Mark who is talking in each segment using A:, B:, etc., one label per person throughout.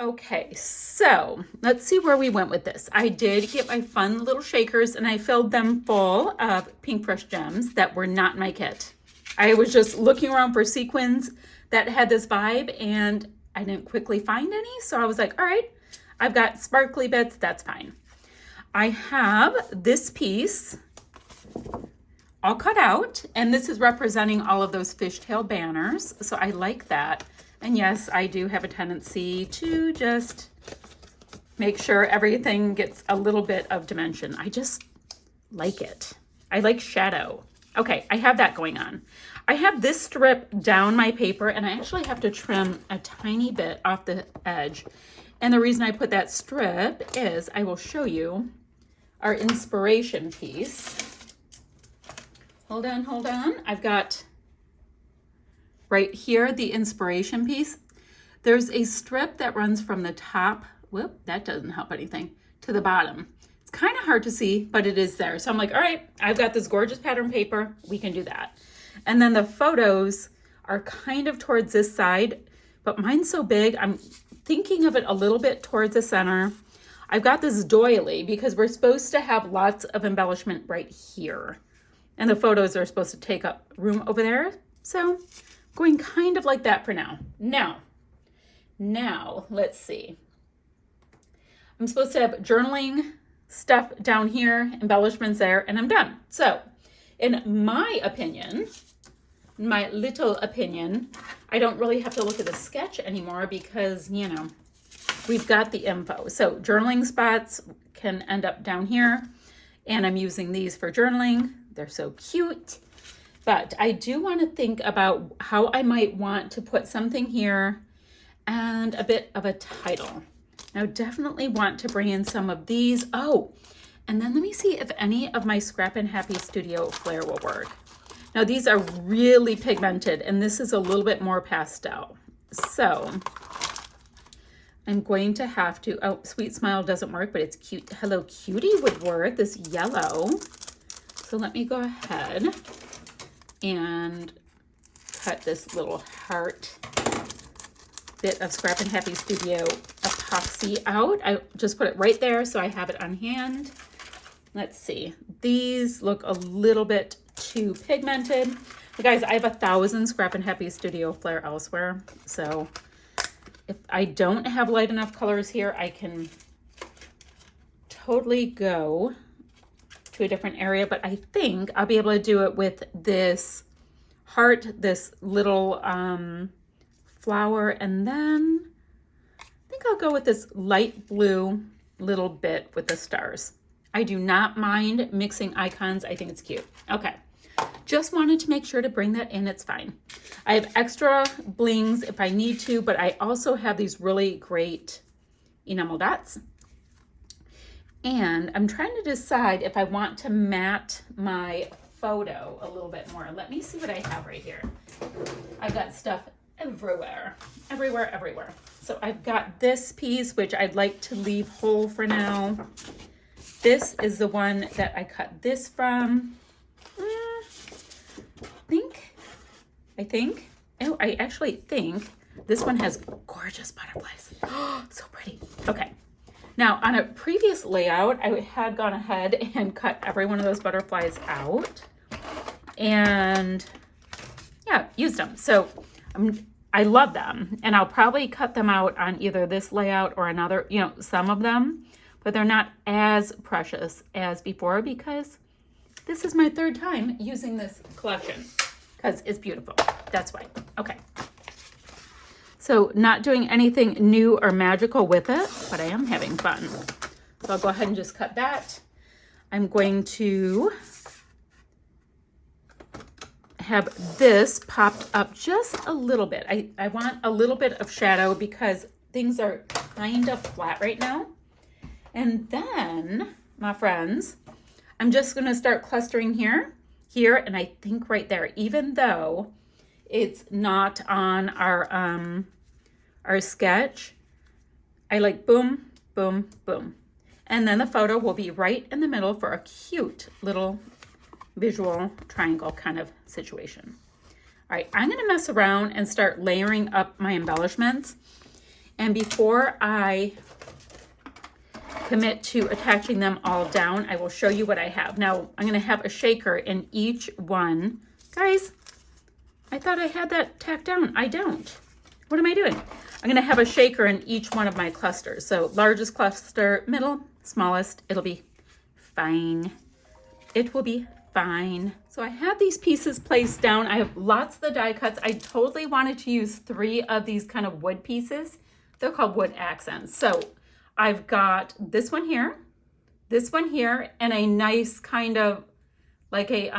A: Okay, so let's see where we went with this. I did get my fun little shakers and I filled them full of Pink Fresh gems that were not in my kit. I was just looking around for sequins that had this vibe and I didn't quickly find any. So I was like, all right, I've got sparkly bits, that's fine. I have this piece all cut out, and this is representing all of those fishtail banners. So I like that. And yes, I do have a tendency to just make sure everything gets a little bit of dimension. I just like it. I like shadow. Okay, I have that going on. I have this strip down my paper, and I actually have to trim a tiny bit off the edge. And the reason I put that strip is I will show you our inspiration piece. Hold on, hold on. I've got right here the inspiration piece. There's a strip that runs from the top, whoop, that doesn't help anything, to the bottom. It's kind of hard to see, but it is there. So I'm like, all right, I've got this gorgeous pattern paper. We can do that. And then the photos are kind of towards this side, but mine's so big, I'm thinking of it a little bit towards the center. I've got this doily because we're supposed to have lots of embellishment right here. And the photos are supposed to take up room over there. So going kind of like that for now. Now, let's see. I'm supposed to have journaling stuff down here, embellishments there, and I'm done. So in my opinion, my little opinion, I don't really have to look at the sketch anymore because, you know, we've got the info. So journaling spots can end up down here, and I'm using these for journaling. They're so cute. But I do want to think about how I might want to put something here and a bit of a title. Now, definitely want to bring in some of these. Oh, and then let me see if any of my Scrap and Happy Studio Flair will work. Now, these are really pigmented, and this is a little bit more pastel. So I'm going to have to, oh, Sweet Smile doesn't work, but it's cute. Hello Cutie would work, this yellow. So let me go ahead and cut this little heart bit of Scrap and Happy Studio epoxy out. I just put it right there so I have it on hand. Let's see. These look a little bit too pigmented. You guys, I have 1,000 Scrap and Happy Studio Flair elsewhere. So if I don't have light enough colors here, I can totally go to a different area, but I think I'll be able to do it with this heart, this little flower, and then I think I'll go with this light blue little bit with the stars. I do not mind mixing icons. I think it's cute. Okay, just wanted to make sure to bring that in. It's fine. I have extra blings if I need to, but I also have these really great enamel dots. And I'm trying to decide if I want to matte my photo a little bit more. Let me see what I have right here. I've got stuff everywhere. So I've got this piece, which I'd like to leave whole for now. This is the one that I cut this from. I think. Oh, I actually think this one has gorgeous butterflies. Oh, so pretty. Okay. Now, on a previous layout, I had gone ahead and cut every one of those butterflies out and, yeah, used them. So I love them, and I'll probably cut them out on either this layout or another, you know, some of them, but they're not as precious as before because this is my third time using this collection because it's beautiful. That's why. Okay. So not doing anything new or magical with it, but I am having fun. So I'll go ahead and just cut that. I'm going to have this popped up just a little bit. I want a little bit of shadow because things are kind of flat right now. And then, my friends, I'm just going to start clustering here, and I think right there, even though it's not on our sketch, I like boom, boom, boom. And then the photo will be right in the middle for a cute little visual triangle kind of situation. All right, I'm gonna mess around and start layering up my embellishments. And before I commit to attaching them all down, I will show you what I have. Now, I'm going to have a shaker in each one. Guys, I thought I had that tacked down. I don't. What am I doing? I'm going to have a shaker in each one of my clusters. So largest cluster, middle, smallest, it'll be fine. It will be fine. So I have these pieces placed down. I have lots of the die cuts. I totally wanted to use 3 of these kind of wood pieces. They're called wood accents. So I've got this one here, and a nice kind of like a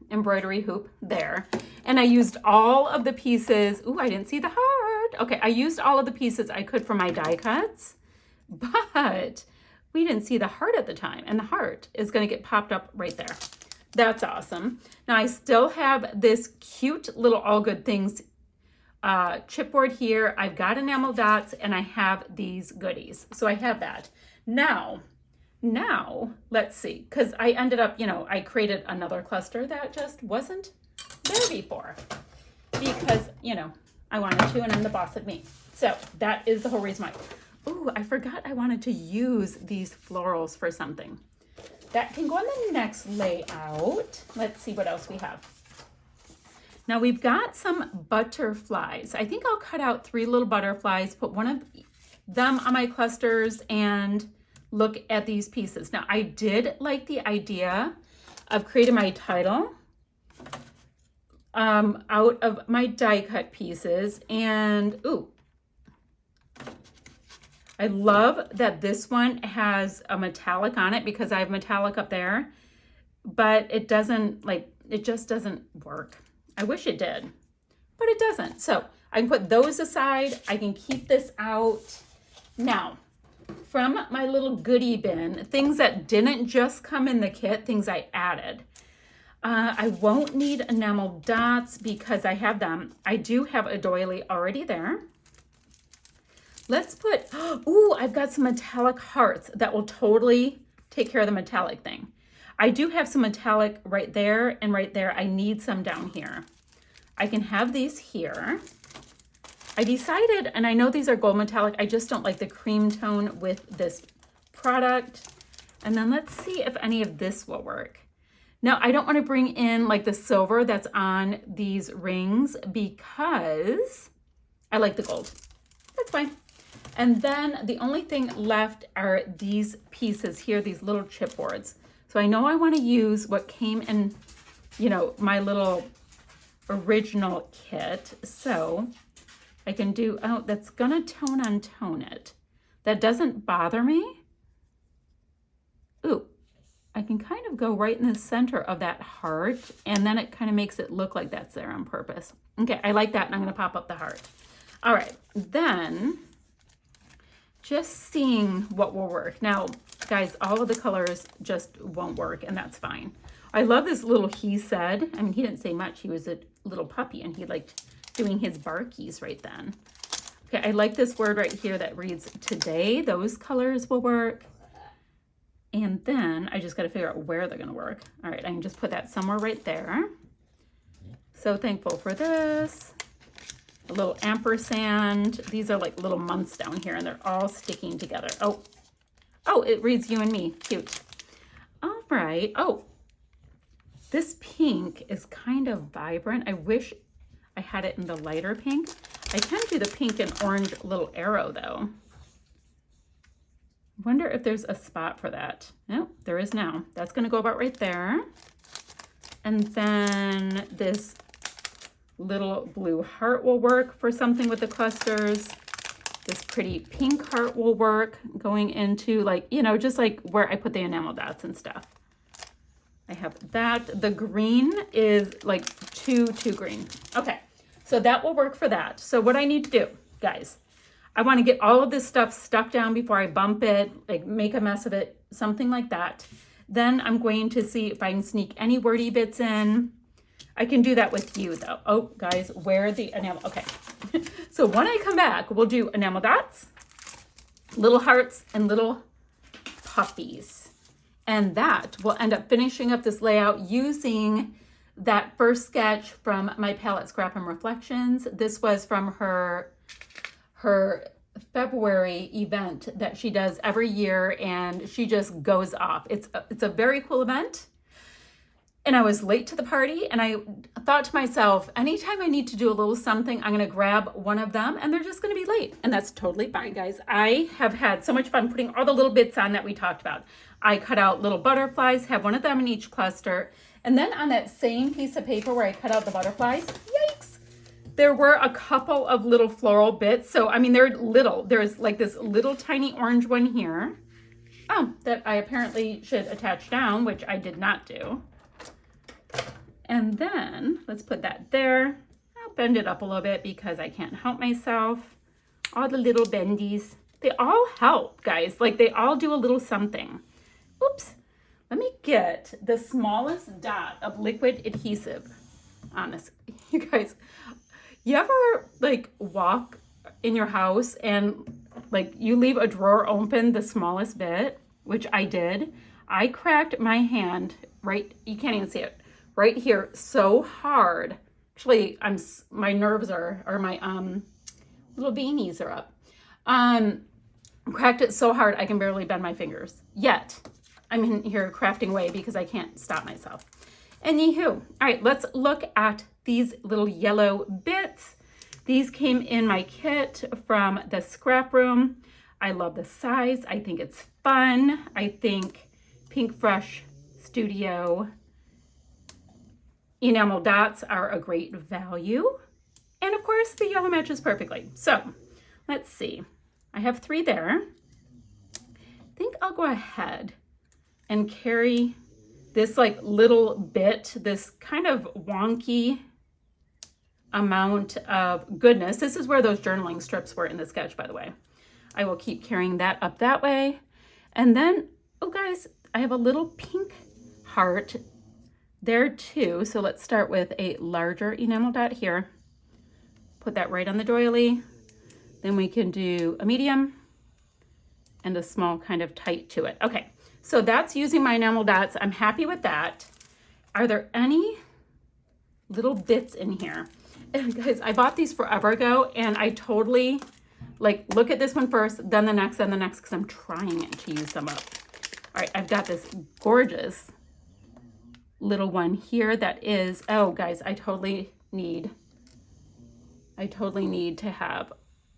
A: embroidery hoop there. And I used all of the pieces. Ooh, I didn't see the heart. Okay, I used all of the pieces I could for my die cuts, but we didn't see the heart at the time, and the heart is going to get popped up right there. That's awesome. Now I still have this cute little All Good Things chipboard here. I've got enamel dots, and I have these goodies. So I have that. Now let's see, because I ended up, I created another cluster that just wasn't there before because, I wanted to, and I'm the boss of me. So that is the whole reason why. Ooh, I forgot I wanted to use these florals for something. That can go on the next layout. Let's see what else we have. Now we've got some butterflies. I think I'll cut out 3 little butterflies, put one of them on my clusters, and look at these pieces. Now I did like the idea of creating my title out of my die cut pieces, and ooh, I love that this one has a metallic on it because I have metallic up there, but it doesn't, it just doesn't work. I wish it did, but it doesn't. So I can put those aside. I can keep this out. Now, from my little goodie bin, things that didn't just come in the kit, things I added. I won't need enamel dots because I have them. I do have a doily already there. Let's put, ooh, I've got some metallic hearts that will totally take care of the metallic thing. I do have some metallic right there and right there. I need some down here. I can have these here. I decided, and I know these are gold metallic, I just don't like the cream tone with this product. And then let's see if any of this will work. Now, I don't want to bring in like the silver that's on these rings because I like the gold. That's fine. And then the only thing left are these pieces here, these little chipboards. So I know I want to use what came in, my little original kit. So I can do, oh, that's gonna tone on tone it. That doesn't bother me. Ooh, I can kind of go right in the center of that heart, and then it kind of makes it look like that's there on purpose. Okay, I like that, and I'm gonna pop up the heart. All right, then just seeing what will work. Now, guys, all of the colors just won't work, and that's fine. I love this little he said. I mean, he didn't say much. He was a little puppy, and he liked doing his barkies right then. Okay, I like this word right here that reads today. Those colors will work. And then I just got to figure out where they're going to work. All right, I can just put that somewhere right there. So thankful for this. A little ampersand. These are like little months down here, and they're all sticking together. Oh, it reads you and me. Cute. All right. Oh, this pink is kind of vibrant. I wish I had it in the lighter pink. I can do the pink and orange little arrow though. Wonder if there's a spot for that. Nope, there is now. That's going to go about right there. And then this little blue heart will work for something with the clusters. This pretty pink heart will work going into just like where I put the enamel dots and stuff. I have that. The green is like too green. Okay, so that will work for that. So what I need to do, guys, I want to get all of this stuff stuck down before I bump it, like make a mess of it, something like that. Then I'm going to see if I can sneak any wordy bits in. I can do that with you though. Oh, guys, where the enamel? Okay. So when I come back, we'll do enamel dots, little hearts, and little puppies. And that will end up finishing up this layout using that first sketch from my palette Scrap and Reflections. This was from her February event that she does every year, and she just goes off. It's a very cool event. And I was late to the party, and I thought to myself, anytime I need to do a little something, I'm going to grab one of them, and they're just going to be late. And that's totally fine, guys. I have had so much fun putting all the little bits on that we talked about. I cut out little butterflies, have one of them in each cluster. And then on that same piece of paper where I cut out the butterflies, yikes, there were a couple of little floral bits. So, I mean, they're little. There's like this little tiny orange one here. Oh, that I apparently should attach down, which I did not do. And then let's put that there. I'll bend it up a little bit because I can't help myself. All the little bendies, they all help, guys. Like they all do a little something. Oops. Let me get the smallest dot of liquid adhesive on this. You guys, you ever like walk in your house and like you leave a drawer open the smallest bit, which I did. I cracked my hand right, you can't even see it, right here so hard. Actually, my nerves are, or my little beanies are up. Cracked it so hard I can barely bend my fingers. Yet, I'm in here crafting away because I can't stop myself. Anywho, all right, let's look at these little yellow bits. These came in my kit from the scrap room. I love the size. I think it's fun. I think Pink Fresh Studio enamel dots are a great value. And of course, the yellow matches perfectly. So let's see. I have 3 there. I think I'll go ahead and carry this like little bit, this kind of wonky amount of goodness. This is where those journaling strips were in the sketch, by the way. I will keep carrying that up that way. And then, oh guys, I have a little pink heart there too. So let's start with a larger enamel dot here. Put that right on the doily. Then we can do a medium and a small kind of tight to it. Okay, so that's using my enamel dots. I'm happy with that. Are there any little bits in here? And guys, I bought these forever ago and I totally like look at this one first, then the next, because I'm trying to use them up. All right, I've got this gorgeous little one here that is, oh guys, I totally need to have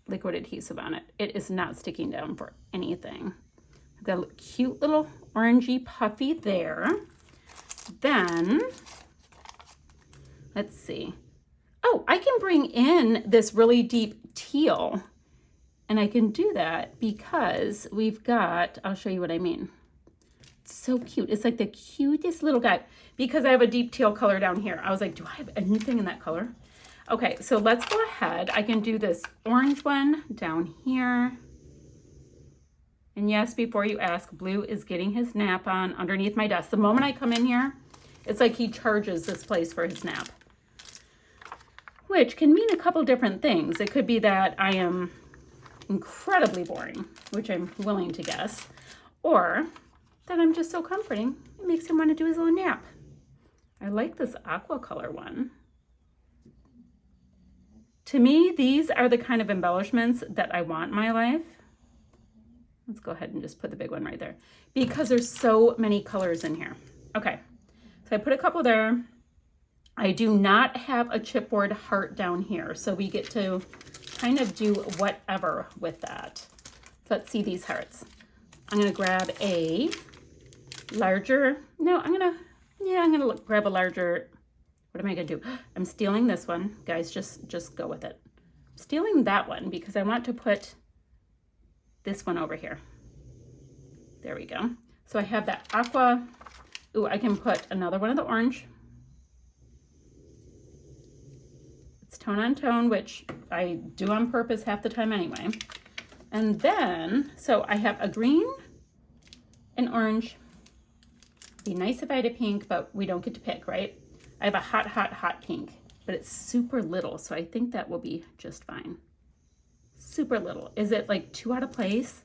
A: liquid adhesive on it. It is not sticking down for anything. I've got a cute little orangey puffy there. Then, let's see. Oh, I can bring in this really deep teal. And I can do that because we've got, I'll show you what I mean. It's so cute. It's like the cutest little guy. Because I have a deep teal color down here. I was like, do I have anything in that color? Okay, so let's go ahead. I can do this orange one down here. And yes, before you ask, Blue is getting his nap on underneath my desk. The moment I come in here, it's like he charges this place for his nap. Which can mean a couple different things. It could be that I am incredibly boring, which I'm willing to guess, or that I'm just so comforting, it makes him want to do his little nap. I like this aqua color one. To me, these are the kind of embellishments that I want in my life. Let's go ahead and just put the big one right there because there's so many colors in here. Okay, so I put a couple there. I do not have a chipboard heart down here, so we get to kind of do whatever with that. So let's see these hearts. I'm gonna grab a larger, I'm gonna grab a larger, what am I gonna do? I'm stealing this one. Guys, just go with it. I'm stealing that one because I want to put this one over here. There we go. So I have that aqua. Ooh, I can put another one of the orange. It's tone on tone, which I do on purpose half the time anyway. And then, so I have a green, an orange. Be nice if I had a pink, but we don't get to pick, right? I have a hot, hot, hot pink, but it's super little, so I think that will be just fine. Super little. Is it like too out of place?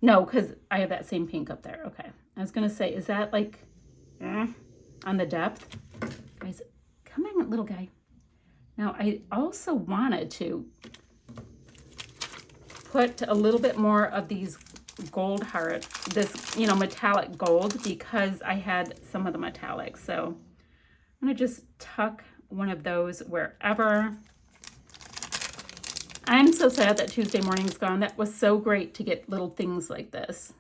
A: No, because I have that same pink up there. Okay. I was gonna say, is that like on the depth? Guys, come in, little guy. Now, I also wanted to put a little bit more of these gold heart, this, you know, metallic gold, because I had some of the metallic. So I'm going to just tuck one of those wherever. I'm so sad that Tuesday morning's gone. That was so great to get little things like this.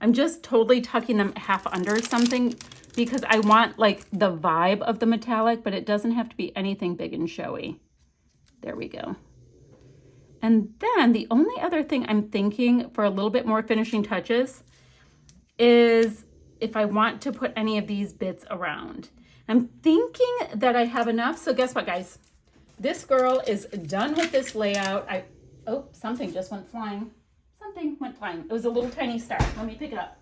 A: I'm just totally tucking them half under something because I want like the vibe of the metallic, but it doesn't have to be anything big and showy. There we go. And then the only other thing I'm thinking for a little bit more finishing touches is if I want to put any of these bits around. I'm thinking that I have enough. So guess what, guys? This girl is done with this layout. Oh, something just went flying. Something went flying. It was a little tiny star. Let me pick it up.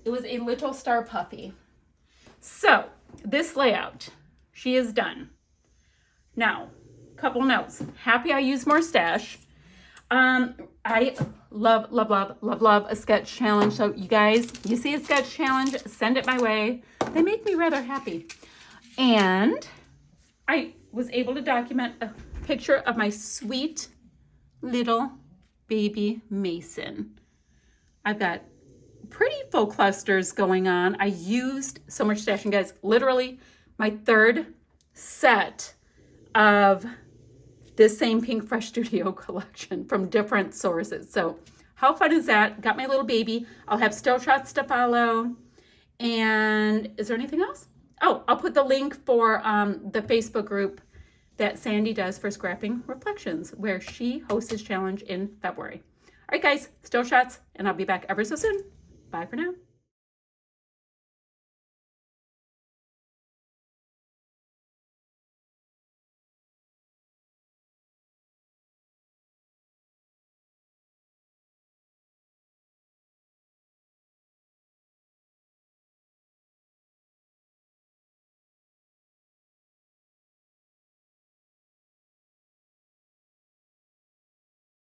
A: It was a little star puffy. So this layout, she is done. Now, couple notes. Happy I used more stash. I love a sketch challenge. So you guys, you see a sketch challenge, send it my way. They make me rather happy. And I was able to document a picture of my sweet little baby Mason. I've got pretty full clusters going on. I used so much stash, and guys, literally my third set of this same Pink Fresh Studio collection from different sources. So how fun is that? Got my little baby. I'll have still shots to follow. And is there anything else? Oh, I'll put the link for the Facebook group that Sandy does for Scrapping Reflections, where she hosts his challenge in February. All right, guys, still shots, and I'll be back ever so soon. Bye for now.